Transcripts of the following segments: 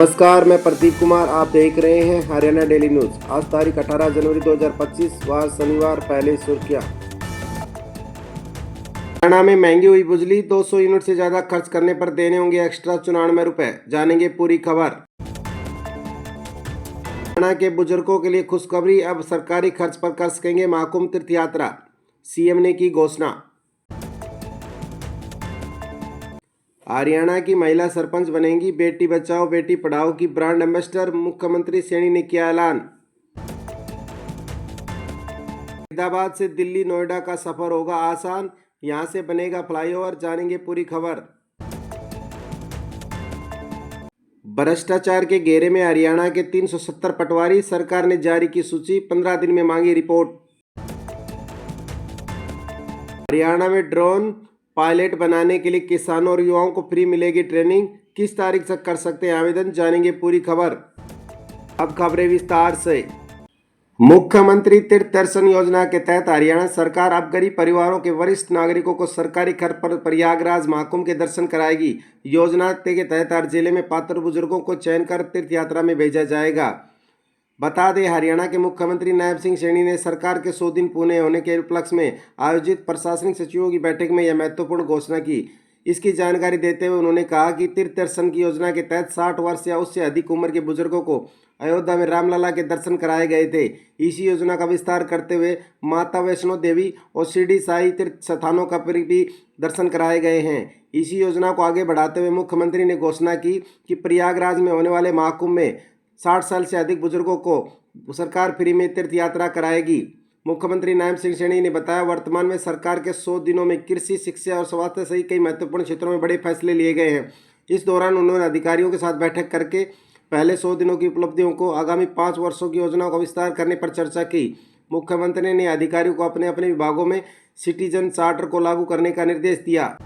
नमस्कार, मैं प्रदीप कुमार। आप देख रहे हैं हरियाणा डेली न्यूज। आज तारीख 18 जनवरी 2025 वार शनिवार। पहले सुर्खियां। हरियाणा में महंगी हुई बिजली, 200 यूनिट से ज्यादा खर्च करने पर देने होंगे एक्स्ट्रा 94 रुपए। जानेंगे पूरी खबर। हरियाणा के बुजुर्गों के लिए खुशखबरी, अब सरकारी खर्च पर कर सकेंगे महाकुंभ तीर्थ यात्रा। सीएम ने की घोषणा। हरियाणा की महिला सरपंच बनेंगी। बेटी बचाओ बेटी पढ़ाओ की ब्रांड एम्बेसडर मुख्यमंत्री सैनी ने किया ऐलान। फरीदाबाद से दिल्ली नोएडा का सफर होगा आसान, यहां से बनेगा फ्लाईओवर। जानेंगे पूरी खबर। भ्रष्टाचार के घेरे में हरियाणा के 370 पटवारी, सरकार ने जारी की सूची, 15 दिन में मांगी रिपोर्ट। हरियाणा में ड्रोन पायलट बनाने के लिए किसानों और युवाओं को फ्री मिलेगी ट्रेनिंग। किस तारीख तक कर सकते हैं आवेदन? जानेंगे पूरी खबर। अब खबरें विस्तार से। मुख्यमंत्री तीर्थ दर्शन योजना के तहत हरियाणा सरकार अब गरीब परिवारों के वरिष्ठ नागरिकों को सरकारी खर्च पर प्रयागराज महाकुंभ के दर्शन कराएगी। योजना के तहत हर जिले में पात्र बुजुर्गों को चयन कर तीर्थ यात्रा में भेजा जाएगा। बता दें, हरियाणा के मुख्यमंत्री नायब सिंह सैनी ने सरकार के 100 दिन पूरे होने के उपलक्ष्य में आयोजित प्रशासनिक सचिवों की बैठक में यह महत्वपूर्ण घोषणा की। इसकी जानकारी देते हुए उन्होंने कहा कि तीर्थ दर्शन की योजना के तहत 60 वर्ष या उससे अधिक उम्र के बुजुर्गों को अयोध्या में रामलला के दर्शन कराए गए थे। इसी योजना का विस्तार करते हुए माता वैष्णो देवी और शिरडी साई तीर्थ स्थानों का भी दर्शन कराए गए हैं। इसी योजना को आगे बढ़ाते हुए मुख्यमंत्री ने घोषणा की कि प्रयागराज में होने वाले महाकुंभ में 60 साल से अधिक बुजुर्गों को सरकार फ्री में तीर्थ यात्रा कराएगी। मुख्यमंत्री नायब सिंह सैनी ने बताया, वर्तमान में सरकार के 100 दिनों में कृषि, शिक्षा और स्वास्थ्य सहित कई महत्वपूर्ण क्षेत्रों में बड़े फैसले लिए गए हैं। इस दौरान उन्होंने अधिकारियों के साथ बैठक करके पहले 100 दिनों की उपलब्धियों को आगामी 5 वर्षों की योजनाओं का विस्तार करने पर चर्चा की। मुख्यमंत्री ने अधिकारियों को अपने अपने विभागों में सिटीजन चार्टर को लागू करने का निर्देश दिया।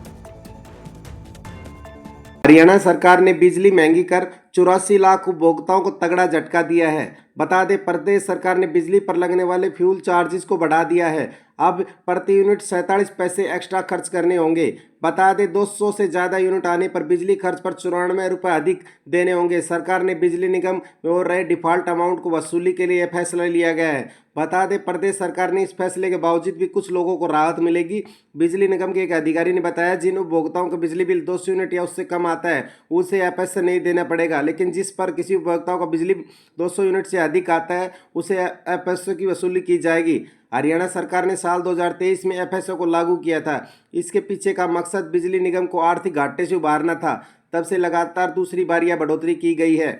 हरियाणा सरकार ने बिजली महंगी कर 84 लाख उपभोक्ताओं को तगड़ा झटका दिया है। बता दें, प्रदेश सरकार ने बिजली पर लगने वाले फ्यूल चार्जेस को बढ़ा दिया है। अब प्रति यूनिट 47 पैसे एक्स्ट्रा खर्च करने होंगे। बता दें, 200 से ज़्यादा यूनिट आने पर बिजली खर्च पर 94 रुपये अधिक देने होंगे। सरकार ने बिजली निगम में हो रहे डिफॉल्ट अमाउंट को वसूली के लिए यह फैसला लिया गया है। बता दें, प्रदेश सरकार ने इस फैसले के बावजूद भी कुछ लोगों को राहत मिलेगी। बिजली निगम के एक अधिकारी ने बताया, जिन उपभोक्ताओं का बिजली बिल 200 यूनिट या उससे कम आता है उसे यह पैसा नहीं देना पड़ेगा, लेकिन जिस पर किसी उपभोक्ताओं का बिजली 200 यूनिट से अधिक आता है उसे एफएसओ की वसूली की जाएगी। हरियाणा सरकार ने साल 2023 में एफएसओ को लागू किया था। इसके पीछे का मकसद बिजली निगम को आर्थिक घाटे से उबारना था। तब से लगातार दूसरी बार यह बढ़ोतरी की गई है।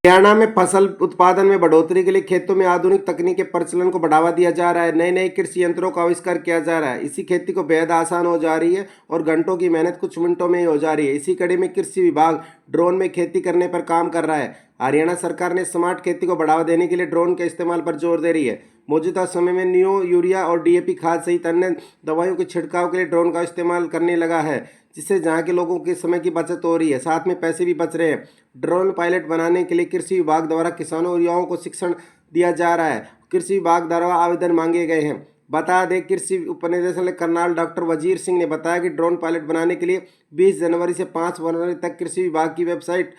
हरियाणा में फसल उत्पादन में बढ़ोतरी के लिए खेतों में आधुनिक तकनीक के प्रचलन को बढ़ावा दिया जा रहा है। नए नए कृषि यंत्रों का आविष्कार किया जा रहा है। इसी खेती को बेहद आसान हो जा रही है और घंटों की मेहनत कुछ मिनटों में ही हो जा रही है। इसी कड़ी में कृषि विभाग ड्रोन में खेती करने पर काम कर रहा है। हरियाणा सरकार ने स्मार्ट खेती को बढ़ावा देने के लिए ड्रोन के इस्तेमाल पर जोर दे रही है। मौजूदा समय में नियो, यूरिया और डीएपी खाद सहित अन्य दवाइयों के छिड़काव के लिए ड्रोन का इस्तेमाल करने लगा है, जिससे जहां के लोगों के समय की बचत हो रही है, साथ में पैसे भी बच रहे हैं। ड्रोन पायलट बनाने के लिए कृषि विभाग द्वारा किसानों और युवाओं को शिक्षण दिया जा रहा है। कृषि विभाग द्वारा आवेदन मांगे गए हैं। बता दें, कृषि उपनिदेशक कर्नल डॉक्टर वजीर सिंह ने बताया कि ड्रोन पायलट बनाने के लिए 20 जनवरी से 5 फरवरी तक कृषि विभाग की वेबसाइट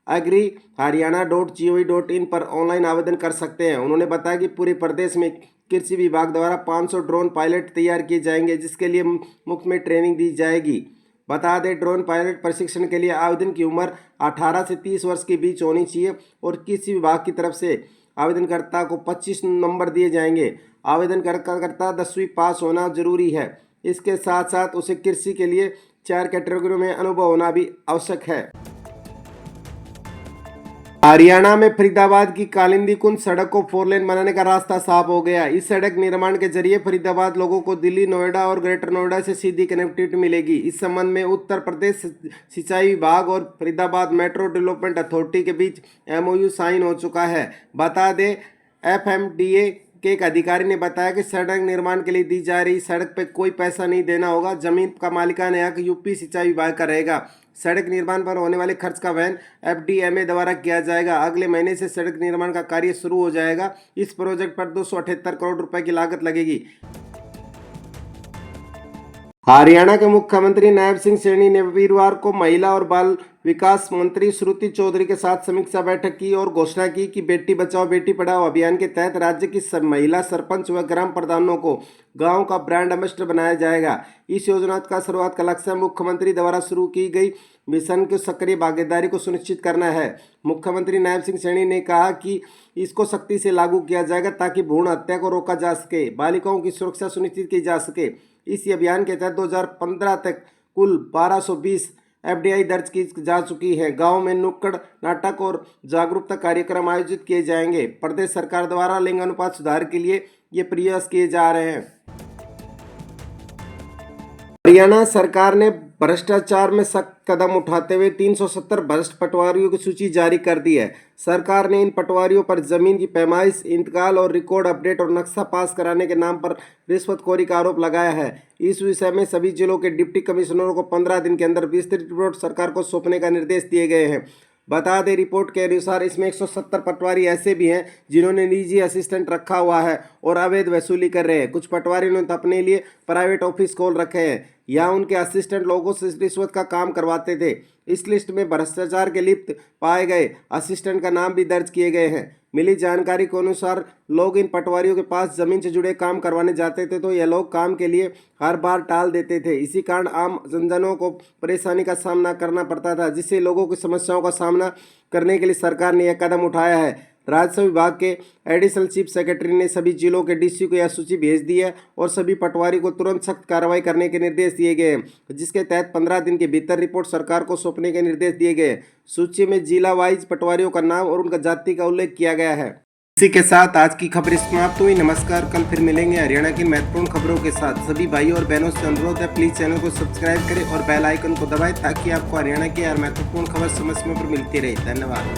agriharyana.gov.in पर ऑनलाइन आवेदन कर सकते हैं। उन्होंने बताया कि पूरे प्रदेश में कृषि विभाग द्वारा 500 ड्रोन पायलट तैयार किए जाएंगे, जिसके लिए मुफ्त में ट्रेनिंग दी जाएगी। बता दें, ड्रोन पायलट प्रशिक्षण के लिए आवेदन की उम्र 18 से 30 वर्ष के बीच होनी चाहिए और कृषि विभाग की तरफ से आवेदनकर्ता को 25 नंबर दिए जाएंगे। आवेदनकर्ता 10वीं पास होना जरूरी है। इसके साथ साथ उसे कृषि के लिए 4 कैटेगरियों में अनुभव होना भी आवश्यक है। हरियाणा में फरीदाबाद की कालिंदी कुंज सड़क को 4 लेन बनाने का रास्ता साफ हो गया। इस सड़क निर्माण के जरिए फरीदाबाद लोगों को दिल्ली, नोएडा और ग्रेटर नोएडा से सीधी कनेक्टिविटी मिलेगी। इस संबंध में उत्तर प्रदेश सिंचाई विभाग और फरीदाबाद मेट्रो डेवलपमेंट अथॉरिटी के बीच एमओयू साइन हो चुका है। बता दें, एफएमडीए के एक अधिकारी ने बताया कि सड़क निर्माण के लिए दी जा रही सड़क पर कोई पैसा नहीं देना होगा। जमीन का मालिकाना हक यूपी सिंचाई विभाग का रहेगा। सड़क निर्माण पर होने वाले खर्च का वहन एफडीएमए द्वारा किया जाएगा। अगले महीने से सड़क निर्माण का कार्य शुरू हो जाएगा। इस प्रोजेक्ट पर 278 करोड़ रुपए की लागत लगेगी। हरियाणा के मुख्यमंत्री नायब सिंह सैनी ने वीरवार को महिला और बाल विकास मंत्री श्रुति चौधरी के साथ समीक्षा बैठक की और घोषणा की कि बेटी बचाओ बेटी पढ़ाओ अभियान के तहत राज्य की सब महिला सरपंच व ग्राम प्रधानों को गांव का ब्रांड एम्बेसडर बनाया जाएगा। इस योजना का शुरुआत का लक्ष्य मुख्यमंत्री द्वारा शुरू की गई मिशन की सक्रिय भागीदारी को सुनिश्चित करना है। मुख्यमंत्री नायब सिंह सैनी ने कहा कि इसको सख्ती से लागू किया जाएगा ताकि भ्रूण हत्या को रोका जा सके, बालिकाओं की सुरक्षा सुनिश्चित की जा सके। इस अभियान के तहत 2015 तक कुल 1220 एफडीआई दर्ज की जा चुकी है। गांव में नुक्कड़ नाटक और जागरूकता कार्यक्रम आयोजित किए जाएंगे। प्रदेश सरकार द्वारा लिंग अनुपात सुधार के लिए ये प्रयास किए जा रहे हैं। हरियाणा सरकार ने भ्रष्टाचार में सख्त कदम उठाते हुए 370 भ्रष्ट पटवारियों की सूची जारी कर दी है। सरकार ने इन पटवारियों पर जमीन की पैमाइश, इंतकाल और रिकॉर्ड अपडेट और नक्शा पास कराने के नाम पर रिश्वतखोरी का आरोप लगाया है। इस विषय में सभी जिलों के डिप्टी कमिश्नरों को 15 दिन के अंदर विस्तृत रिपोर्ट सरकार को सौंपने का निर्देश दिए गए हैं। बता दें, रिपोर्ट के अनुसार इसमें 170 पटवारी ऐसे भी हैं जिन्होंने निजी असिस्टेंट रखा हुआ है और अवैध वसूली कर रहे हैं। कुछ पटवारियों ने तो अपने लिए प्राइवेट ऑफिस खोल रखे हैं या उनके असिस्टेंट लोगों से रिश्वत का काम करवाते थे। इस लिस्ट में भ्रष्टाचार के लिप्त पाए गए असिस्टेंट का नाम भी दर्ज किए गए हैं। मिली जानकारी के अनुसार लोग इन पटवारियों के पास जमीन से जुड़े काम करवाने जाते थे तो ये लोग काम के लिए हर बार टाल देते थे। इसी कारण आम जनजनों को परेशानी का सामना करना पड़ता था, जिससे लोगों की समस्याओं का सामना करने के लिए सरकार ने यह कदम उठाया है। राजस्व विभाग के एडिशनल चीफ सेक्रेटरी ने सभी जिलों के डीसी को यह सूची भेज दी है और सभी पटवारी को तुरंत सख्त कार्रवाई करने के निर्देश दिए गए हैं, जिसके तहत 15 दिन के भीतर रिपोर्ट सरकार को सौंपने के निर्देश दिए गए। सूची में जिला वाइज पटवारियों का नाम और उनका जाति का उल्लेख किया गया है। इसी के साथ आज की खबरें समाप्त हुई। नमस्कार, कल फिर मिलेंगे हरियाणा की महत्वपूर्ण खबरों के साथ। सभी भाइयों और बहनों से अनुरोध है, प्लीज चैनल को सब्सक्राइब करें और बेल आइकन को दबाएं ताकि आपको हरियाणा की हर महत्वपूर्ण खबर समय समय पर मिलती रहे। धन्यवाद।